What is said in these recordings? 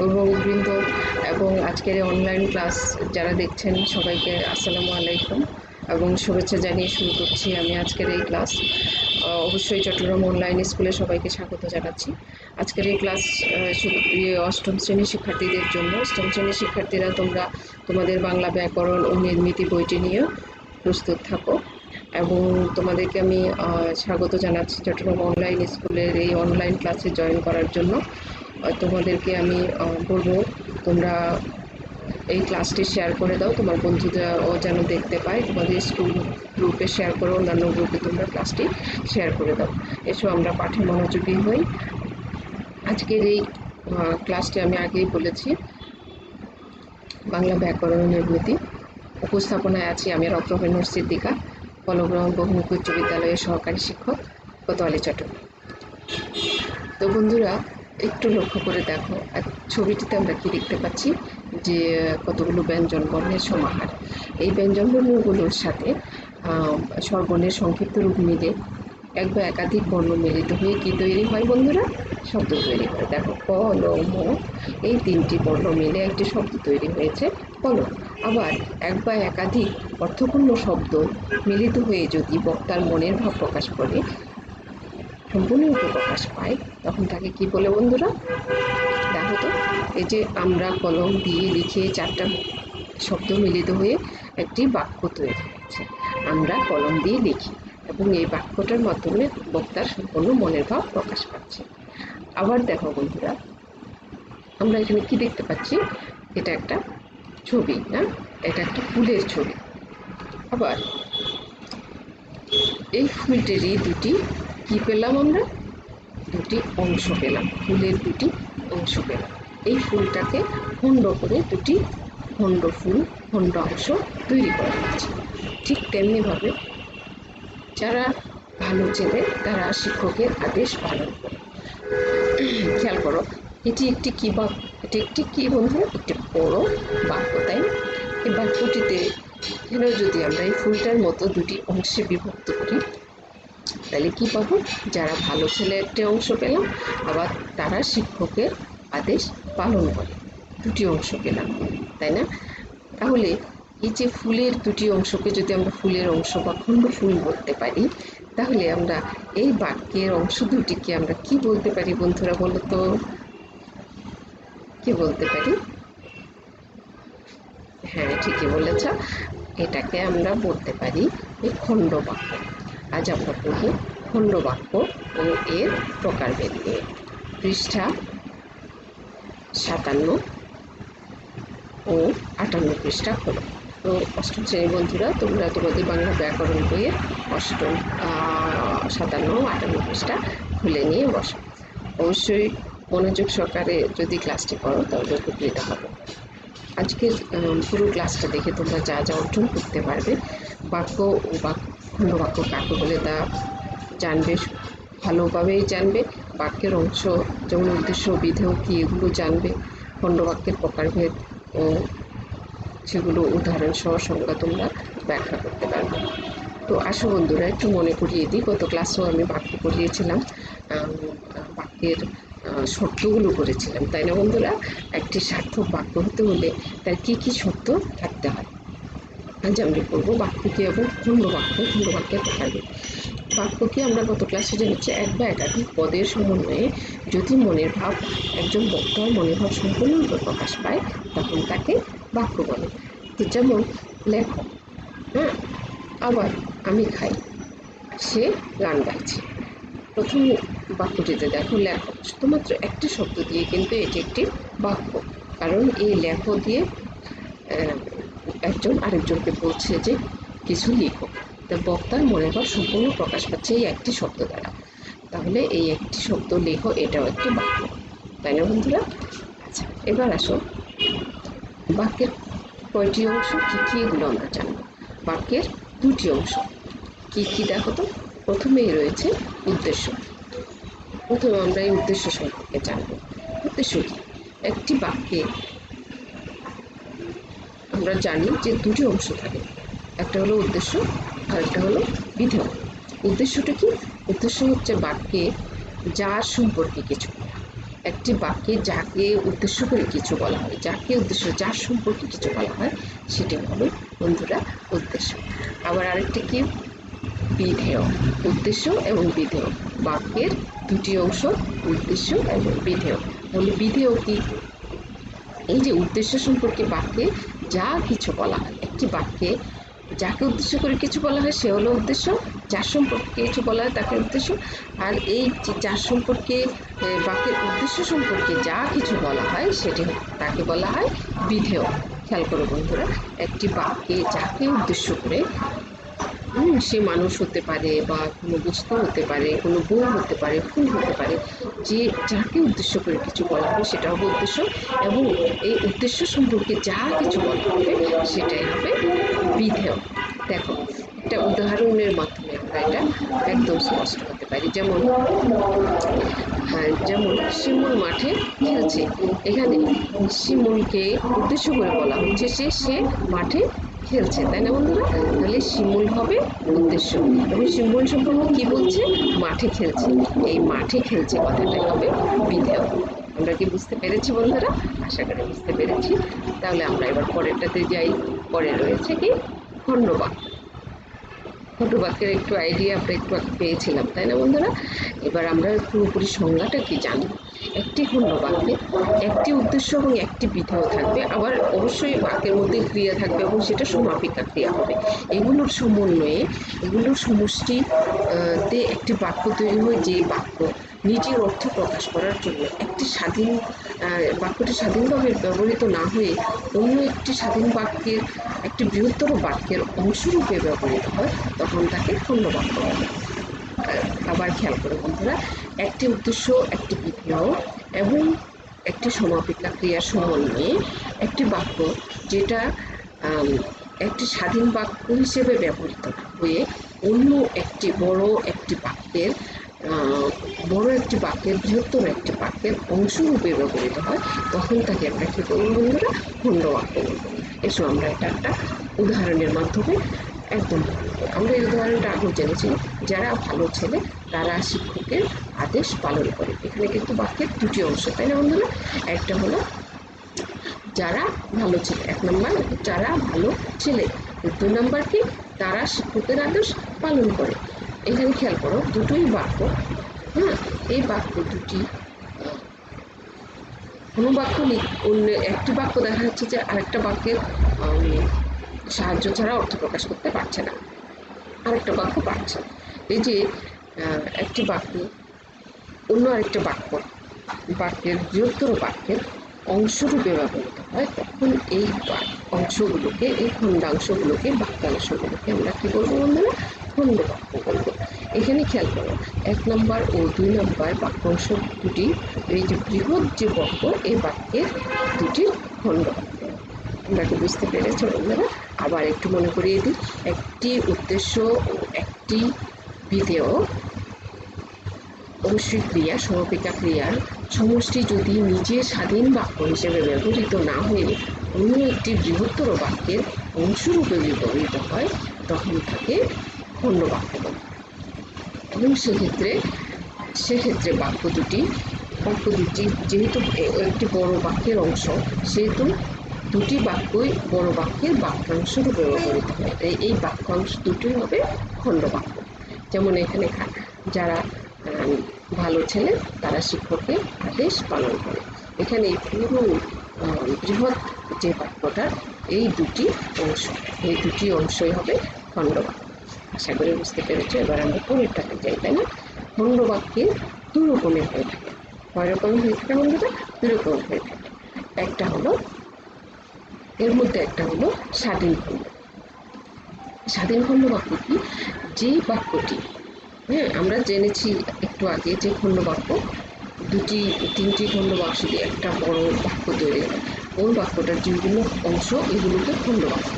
অভিভাবকবৃন্দ এবং আজকের online class যারা দেখছেন সবাইকে আসসালামু আলাইকুম এবং শুভেচ্ছা জানিয়ে শুরু করছি আমি আজকের এই ক্লাস। অবশ্যই চট্টগ্রাম অনলাইন স্কুলে সবাইকে স্বাগত জানাচ্ছি। আজকের এই ক্লাস অষ্টম শ্রেণীর শিক্ষার্থীদের জন্য। অষ্টম শ্রেণীর শিক্ষার্থীরা তোমরা তোমাদের বাংলা ব্যাকরণ ও নির্মিতি বইটি নিয়ে প্রস্তুত থাকো এবং তোমাদেরকে আমি স্বাগত জানাচ্ছি চট্টগ্রাম অনলাইন স্কুলের এই অনলাইন ক্লাসে জয়েন করার জন্য। তোমাদেরকে আমি বলবো তোমরা এই ক্লাসটি শেয়ার করে দাও, তোমার বন্ধুরাও যেন দেখতে পায়। তোমাদের স্কুল গ্রুপে শেয়ার করো, অন্যান্য গ্রুপে তোমরা ক্লাসটি শেয়ার করে দাও। এসো আমরা পাঠে মনোযোগী হই। আজকের এই ক্লাসটি আমি আগেই বলেছি বাংলা ব্যাকরণ নির্মিতি। উপস্থাপনায় আছি আমি রত্নভেনুর সিদ্দিকা, কলগ্রহণ বহুমুখী উচ্চ বিদ্যালয়ের সহকারী শিক্ষক, কোতোয়ালি, চট্টগ্রাম। তো বন্ধুরা একটু লক্ষ্য করে দেখো, ছবিটিতে আমরা কি দেখতে পাচ্ছি যে কতগুলো ব্যঞ্জন বর্ণের সমাহার। এই ব্যঞ্জন বর্ণগুলোর সাথে স্বরবর্ণের সংক্ষিপ্ত রূপ মিলে এক বা একাধিক বর্ণ মিলিত হয়ে কি তৈরি হয় বন্ধুরা? শব্দ তৈরি হয়। দেখো ক, ল, ম, এই তিনটি বর্ণ মিলে একটি শব্দ তৈরি হয়েছে কলম। আবার এক বা একাধিক অর্থপূর্ণ শব্দ মিলিত হয়ে যদি বক্তার মনের ভাব প্রকাশ করে, সম্পূর্ণরূপে প্রকাশ পায়, তখন তাকে কি বলে বন্ধুরা? দেখো তো, এই যে আমরা কলম দিয়ে লিখে চারটা শব্দ মিলিত হয়ে একটি বাক্য তৈরি হয়েছে। আমরা কলম দিয়ে লিখি এবং এই বাক্যটার মাধ্যমে বক্তার সম্পূর্ণ মনের ভাব প্রকাশ পাচ্ছে। আবার দেখো বন্ধুরা, আমরা এখানে কি দেখতে পাচ্ছি? এটা একটা ছবি, না? এটা একটা ফুলের ছবি। আবার এই ফুলটিরই দুটি কি পেলাম আমরা? দুটি অংশ পেলাম, ফুলের দুটি অংশ পেলাম। এই ফুলটাকে খণ্ড করে দুটি খণ্ড ফুল, খণ্ড অংশ তৈরি করা হয়েছে। ঠিক তেমনিভাবে যারা ভালো চেনে তারা শিক্ষকের আদেশ পালন করে। খেয়াল করো, এটি একটি কি বাক্য? এটি একটি কি বন্ধু? একটি বড় বাক্য, তাই না? এই বাক্যটিতে যদি আমরা এই ফুলটার মতো দুটি অংশে বিভক্ত করি, তাহলে কি পাবো? যারা ভালো ছেলে একটি অংশ পেলাম, আবার তারা শিক্ষকের আদেশ পালন করে, দুটি অংশ পেলাম, তাই না? তাহলে এই যে ফুলের দুটি অংশকে যদি আমরা ফুলের অংশ বা খণ্ড ফুল বলতে পারি, তাহলে আমরা এই বাক্যের অংশ দুটিকে আমরা কি বলতে পারি বন্ধুরা? বলো তো, কি বলতে পারি? হ্যাঁ, ঠিকই বলেছ, এটাকে আমরা বলতে পারি এই খণ্ড বাক্য। আজ আমরা পড়ব খণ্ড বাক্য ও এর প্রকারভেদ নিয়ে। পৃষ্ঠা 57 ও 58 পৃষ্ঠা খোলো। তো অষ্টম শ্রেণী বন্ধুরা, তোমরা তোমাদের বাংলা ব্যাকরণ বইয়ের অষ্টম 57 ও 58 পৃষ্ঠা খুলে নিয়ে বসো। অবশ্যই মনোযোগ সহকারে যদি ক্লাসটি করো তাহলে উপকৃত হবে। আজকের পুরো ক্লাসটা দেখে তোমরা যা যা অর্জন করতে পারবে, বাক্য ও খণ্ড বাক্য কাকে বলে তা জানবে, ভালোভাবেই জানবে। বাক্যের অংশ যেমন উদ্দেশ্য, বিধেয় কি, এগুলো জানবে। খণ্ড বাক্যের প্রকারভেদ ও সেগুলো উদাহরণ সহ সংজ্ঞা তোমরা ব্যাখ্যা করতে পারবে। তো আসো বন্ধুরা, একটু মনে করিয়ে দিই, গত ক্লাসেও আমি বাক্য পড়িয়েছিলাম, বাক্যের শর্তগুলো করেছিলাম, তাই না বন্ধুরা? একটি সার্থক বাক্য হতে হলে তার কী কী শর্ত থাকতে হয়। আজ আমরা পড়বো বাক্য কি এবং খণ্ড বাক্য, খণ্ড বাক্যের প্রকারভেদ। বাক্য কি আমরা গত ক্লাসে জেনেছি, এক বা একাধিক পদের সমন্বয়ে যদি মনের ভাব, একজন বক্তার মনের ভাব সম্পূর্ণরূপে প্রকাশ পায়, তখন তাকে বাক্য বলে। তো যেমন লেখো, হ্যাঁ, আবার আমি খাই, সে গান গাইছে। প্রথম বাক্যটিতে দেখো লেখো, শুধুমাত্র একটি শব্দ দিয়ে কিন্তু এটি একটি বাক্য, কারণ এই লেখো দিয়ে একজন আরেকজনকে বলছে যে কিছু লিখো। তা বক্তার মনের ভাব সম্পূর্ণ প্রকাশ পাচ্ছে এই একটি শব্দ দ্বারা। তাহলে এই একটি শব্দ লেখো, এটাও একটি বাক্য, তাই না বন্ধুরা? আচ্ছা, এবার আসো বাক্যের কয়টি অংশ, কী কী, এগুলো আমরা জানবো। বাক্যের দুটি অংশ কি কি দেখো তো। প্রথমেই রয়েছে উদ্দেশ্য। প্রথমে আমরা এই উদ্দেশ্য সম্পর্কে জানবো। উদ্দেশ্য কি? একটি বাক্যে আমরা জানি যে দুটি অংশ থাকে, একটা হলো উদ্দেশ্য আর একটা হলো বিধেয়। উদ্দেশ্যটা কি? উদ্দেশ্য হচ্ছে বাক্যে যার সম্পর্কে কিছু, একটি বাক্যে যাকে উদ্দেশ্য করে কিছু বলা হয়, যাকে উদ্দেশ্য, যার সম্পর্কে কিছু বলা হয়, সেটি হলো বন্ধুরা উদ্দেশ্য। আবার আরেকটি কি, বিধেয়। উদ্দেশ্য এবং বিধেয়, বাক্যের দুটি অংশ, উদ্দেশ্য এবং বিধেয়। বলে বিধেয় কি, এই যে উদ্দেশ্য সম্পর্কে বাক্যে যা কিছু বলা হয়, একটি বাক্যে যাকে উদ্দেশ্য করে কিছু বলা হয় সে হলো উদ্দেশ্য, যার সম্পর্কে কিছু বলা হয় তাকে উদ্দেশ্য। আর এই যার সম্পর্কে, বাক্যের উদ্দেশ্য সম্পর্কে যা কিছু বলা হয় সেটি তাকে বলা হয় বিধেয়। খেয়াল করো বন্ধুরা, একটি বাক্যে যাকে উদ্দেশ্য করে, সে মানুষ হতে পারে বা কোনো বস্তু হতে পারে, কোনো বই হতে পারে, ফুল হতে পারে, যে যাকে উদ্দেশ্য করে কিছু বলা হবে সেটা হবে উদ্দেশ্য, এবং এই উদ্দেশ্য সম্পর্কে যা কিছু বলা হবে সেটাই হবে বিধেয়। দেখো, একটা উদাহরণের মাধ্যমে আমরা এটা একদম স্পষ্ট হতে পারি। যেমন যেমন শিমুল মাঠে খেলছে, এখানে শিমুলকে উদ্দেশ্য করে বলা হচ্ছে সে মাঠে খেলছে, তাই না বন্ধুরা? তাহলে শিমুল হবে উদ্দেশ্য, এবং শিমুল সম্পর্কে কি বলছে, মাঠে খেলছে, এই মাঠে খেলছে কথাটাই হবে বিধেয়। আমরা কি বুঝতে পেরেছি বন্ধুরা? আশা করি বুঝতে পেরেছি। তাহলে আমরা এবার পরেরটাতে যাই। পরে রয়েছে কি, খণ্ডবাক্য। খণ্ডবাক্যের একটু আইডিয়া আমরা একটু পেয়েছিলাম, তাই না বন্ধুরা? এবার আমরা পুরোপুরি সংজ্ঞাটা কি জানি। একটি খণ্ডবাক্যে একটি উদ্দেশ্য এবং একটি বিধেয় থাকবে, আবার অবশ্যই বাক্যের মধ্যে ক্রিয়া থাকবে এবং সেটা সমাপিকা ক্রিয়া হবে। এগুলোর সমন্বয়ে, এগুলোর সমষ্টি তে একটি বাক্য তৈরি হয়, যে বাক্য নিজের অর্থ প্রকাশ করার জন্য একটি স্বাধীন, বাক্যটি স্বাধীনভাবে ব্যবহৃত না হয়ে অন্য একটি স্বাধীন বাক্যের, একটি বৃহত্তর বাক্যের অংশরূপে ব্যবহৃত হয়, তখন তাকে খণ্ডবাক্য বলে। আবার খেয়াল করে বন্ধুরা, একটি উদ্দেশ্য, একটি বিধেয় এবং একটি সমাপিকা ক্রিয়ার সমন্বয়ে একটি বাক্য, যেটা একটি স্বাধীন বাক্য হিসেবে ব্যবহৃত হয়ে অন্য একটি বড় একটি বাক্যের বৃহত্তর একটি বাক্যের অংশরূপে ব্যবহৃত হয়, তখন তাকে আমরা কি বলবো বন্ধুরা, খণ্ডবাক্য বলবো। এসো আমরা এটা একটা উদাহরণের মাধ্যমে একদম, আমরা এই উদাহরণটা আগেও জেনেছি, যারা ভালো ছেলে তারা শিক্ষকের আদেশ পালন করে। এখানে কিন্তু বাক্যের দুটি অংশ, তাই না বন্ধুরা? একটা হলো যারা ভালো ছেলে, এক নম্বর যারা ভালো ছেলে, দুই নম্বর কি, তারা শিক্ষকের আদেশ পালন করে। এখানে খেয়াল করো, দুটোই বাক্য। এই বাক্য দুটি, কোনো বাক্য অন্য একটি বাক্য দেখা যাচ্ছে যে আরেকটা বাক্যের সাহায্য ছাড়া অর্থ প্রকাশ করতে পারছে না, আরেকটা বাক্য পারছে। এই যে একটি বাক্য অন্য আরেকটা বাক্যের বৃহত্তর বাক্যের অংশরূপে ব্যবহৃত হয়, তখন এই অংশগুলোকে, এই খণ্ডাংশগুলোকে, বাক্যাংশগুলোকে আমরা কি বলবো বন্ধুরা, খণ্ডবাক্য বলবো। এখানে খেয়াল করো, 1 নম্বর ও 2 নম্বর বাক্যাংশ দুটি, এই যে বৃহৎ যে বাক্য, এই বাক্যের দুটি খণ্ডবাক্য। আমরা কি বুঝতে পেরেছ বন্ধুরা? আবার একটু মনে করিয়ে দিই, একটি উদ্দেশ্য ও একটি বিধেয়, অবশ্যই ক্রিয়া, সমাপিকা ক্রিয়ার সমষ্টি যদি নিজের স্বাধীন বাক্য হিসেবে ব্যবহৃত না হয়ে অন্য একটি বৃহত্তর বাক্যের অংশরূপে ব্যবহৃত হয়, তখন তাকে খণ্ডবাক্য বলে। এবং সেক্ষেত্রে বাক্য দুটি যেহেতু একটি বড় বাক্যের অংশ, সেহেতু দুটি বাক্যই বড় বাক্যের বাক্যাংশ রূপে ব্যবহৃত হয়, তাই এই বাক্যাংশ দুটোই হবে খণ্ডবাক্য। যেমন এখানে যারা ভালো ছেলে তারা শিক্ষকের আদেশ পালন করে, এখানে পুরো বৃহৎ যে বাক্যটা, এই দুটি অংশই হবে খণ্ডবাক্য। আশা করি বুঝতে পেরেছ। এবার আমরা পরেরটাতে যাই, তাই না? খণ্ডবাক্যের দু রকমের হয়ে থাকে। কয় রকমের হয়ে থাকে বন্ধুরা? 2 রকমের হয়ে থাকে। একটা হলো, এর মধ্যে একটা হলো স্বাধীন খণ্ড। স্বাধীন খণ্ডবাক্য কি? যে বাক্যটি, আমরা জেনেছি একটু আগে যে খণ্ডবাক্য তিনটি খণ্ডবাক্য দিয়ে একটা বড় বাক্য তৈরি হয়, ওই বাক্যটার যেগুলো অংশ, এগুলোকে খণ্ডবাক্য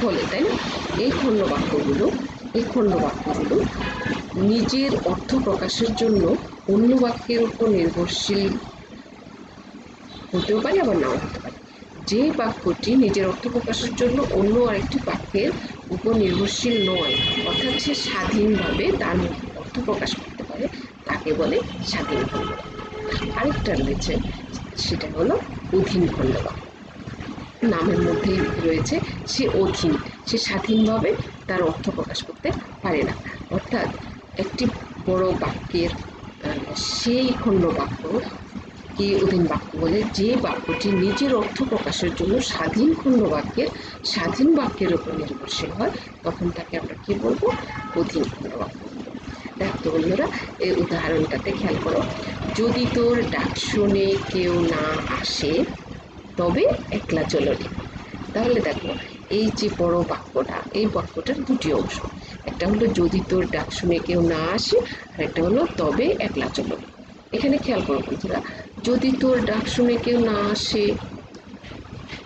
বলে, তাই না? এই খণ্ডবাক্যগুলো নিজের অর্থ প্রকাশের জন্য অন্য বাক্যের উপর নির্ভরশীল হতেও পারে, আবার নাও হতে পারে। যে বাক্যটি নিজের অর্থ প্রকাশের জন্য অন্য আরেকটি বাক্যের উপর নির্ভরশীল নয়, অর্থাৎ সে স্বাধীনভাবে তার অর্থ প্রকাশ করতে পারে, তাকে বলে স্বাধীন খণ্ড। আরেকটা রয়েছে, সেটা হলো অধীন খণ্ডবাক্য। নামের মধ্যেই রয়েছে সে অধীন, সে স্বাধীনভাবে তার অর্থ প্রকাশ করতে পারে না। অর্থাৎ একটি বড় বাক্যের সেই খণ্ডবাক্য কে অধীন বাক্য বলে, যে বাক্যটি নিজের অর্থ প্রকাশের জন্য স্বাধীন খণ্ডবাক্যের স্বাধীন বাক্যের উপর নির্ভরশীল হয়, তখন তাকে আমরা কি বলবো? অধীন খণ্ডবাক্য। দেখো বন্ধুরা, এই উদাহরণটাতে খেয়াল করো, যদি তোর ডাক শুনে কেউ না আসে তবে একলা চলো রে। তাহলে দেখো, এই যে বড় বাক্যটা, এই বাক্যটার দুটি অংশ, একটা হলো যদি তোর ডাক শুনে কেউ না আসে, আর একটা হলো তবে একলা চলো। এখানে খেয়াল করো বন্ধুরা, যদি তোর ডাক শুনে কেউ না আসে,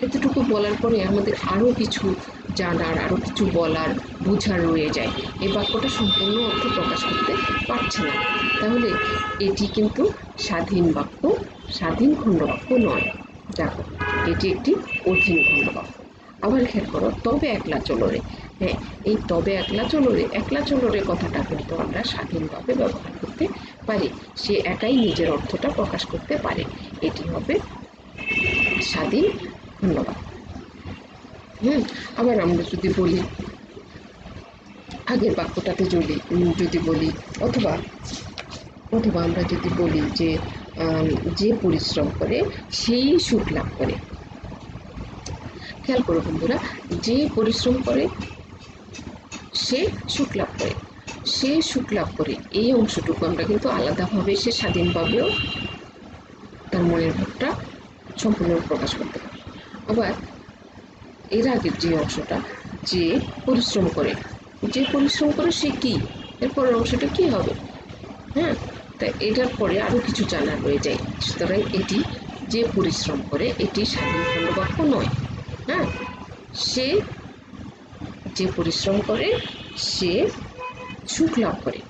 এতটুকু বলার পরে আমাদের আরও কিছু জানার, আরও কিছু বলার, বোঝার রয়ে যায়। এই বাক্যটা সম্পূর্ণ অর্থ প্রকাশ করতে পারছে না, তাহলে এটি কিন্তু স্বাধীন বাক্য, স্বাধীন খণ্ডবাক্য নয়। দেখো, এটি একটি অধীন খণ্ডবাক্য। আবার খেয়াল করো, তবে একলা চলো রে। হ্যাঁ, এই তবে একলা চলো রে, একলা চলো রে কথাটা কিন্তু আমরা স্বাধীনভাবে ব্যবহার করতে পারি, সে একাই নিজের অর্থটা প্রকাশ করতে পারে, এটি হবে স্বাধীন খণ্ডবাক্য। আবার আমরা যদি বলি, আগের বাক্যটাতে যদি বলি, অথবা আমরা যদি বলি যে যে পরিশ্রম করে সেই সুখ লাভ করে। খেয়াল করো বন্ধুরা, যে পরিশ্রম করে সে সুখ লাভ করে, সে সুখ লাভ করে, এই অংশটুকু আমরা কিন্তু আলাদাভাবে, সে স্বাধীনভাবেও তার মনের ভাবটা সম্পূর্ণ প্রকাশ করতে পারে। আবার এর আগের যে অংশটা, যে পরিশ্রম করে, যে পরিশ্রম করে সে কি, এরপরের অংশটা কি হবে? হ্যাঁ, তাই এটার পরে আরও কিছু জানার রয়ে যায়। সুতরাং এটি যে পরিশ্রম করে, এটি স্বাধীন খণ্ডবাক্য নয়। হ্যাঁ, সে যে পরিশ্রম করে সে সুখ লাভ করে,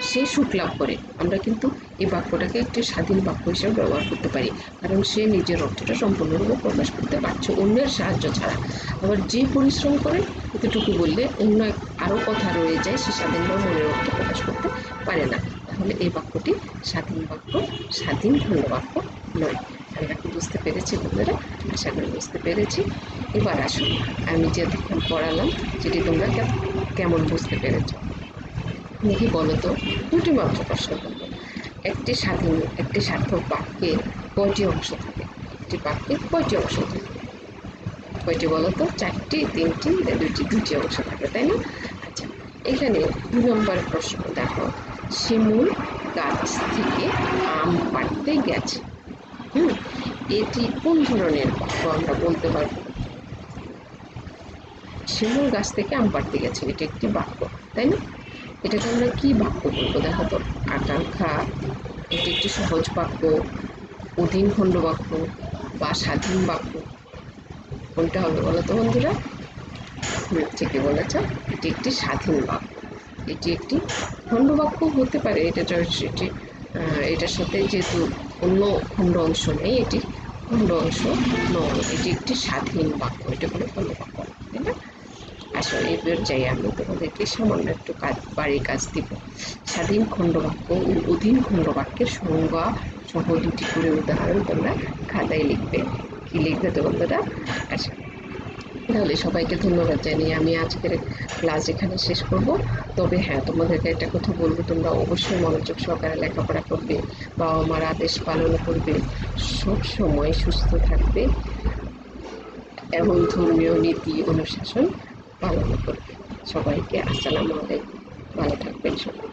সে সুখ লাভ করে, আমরা কিন্তু এই বাক্যটাকে একটি স্বাধীন বাক্য হিসেবে ব্যবহার করতে পারি, কারণ সে নিজের অর্থটা সম্পূর্ণরূপে প্রকাশ করতে পারছে অন্যের সাহায্য ছাড়া। আবার যে পরিশ্রম করে এতটুকু বললে অন্য আরও কথা রয়ে যায়, সে স্বাধীনভাবে মনের অর্থ প্রকাশ করতে পারে না, তাহলে এই বাক্যটি স্বাধীন বাক্য, স্বাধীন খণ্ডবাক্য নয়। আমরা কি বুঝতে পেরেছি বন্ধুরা? আশা করি বুঝতে পেরেছি। এবার আসুন, আমি যে এতক্ষণ পড়ালাম সেটি তোমরা কেমন বুঝতে পেরেছো দেখি বলো তো। দুটি মাত্র প্রশ্ন করবো, একটি সার্থক বাক্যের কয়টি অংশ থাকে? একটি বাক্যের কয়টি অংশ থাকে? কয়টি বলো তো? চারটি, তিনটি, দুটি অংশ থাকে, তাই না? আচ্ছা, এখানে 2 নম্বর প্রশ্ন দেখো, শিমুল গাছ থেকে আম পাড়তে গেছে। এটি কোন ধরনের বাক্য আমরা বলতে পারবো? শিমুল গাছ থেকে আম পাড়তে গেছে, এটি একটি বাক্য, তাই না? এটাকে আমরা কি বাক্য বলবো দেখো তো? আকাঙ্ক্ষা, এটি একটি সহজ বাক্য, অধীন খণ্ডবাক্য বা স্বাধীন বাক্য, কোনটা হবে বলো তো বন্ধুরা? ঠিকই বলেছ, এটি একটি স্বাধীন বাক্য। এটি একটি খণ্ডবাক্য হতে পারে, এটার সাথে যেহেতু অন্য খণ্ড অংশ নেই, এটি খণ্ড অংশ নয়, এটি একটি স্বাধীন বাক্য, এটা কোনো খণ্ডবাক্য, তাই না? আসলে এবার যাই, আমি তোমাদেরকে সামান্য একটু বাড়ির কাজ দিব। স্বাধীন খণ্ডবাক্য ও অধীন খণ্ডবাক্যের সংজ্ঞা সহ 2টি করে উদাহরণ তোমরা খাতায় লিখবে। কি লিখবে তো বন্ধুরা? আচ্ছা, তাহলে সবাইকে ধন্যবাদ জানিয়ে আমি আজকের ক্লাস এখানে শেষ করব। তবে হ্যাঁ, তোমাদেরকে একটা কথা বলবো, তোমরা অবশ্যই মনোযোগ সহকারে লেখাপড়া করবে, বাবা মার আদেশ পালন করবে, সব সময় সুস্থ থাকবে এবং ধর্মীয় নীতি অনুশাসন পালন করবে। সবাইকে আসসালামু আলাইকুম, ভালো থাকবেন সবাই।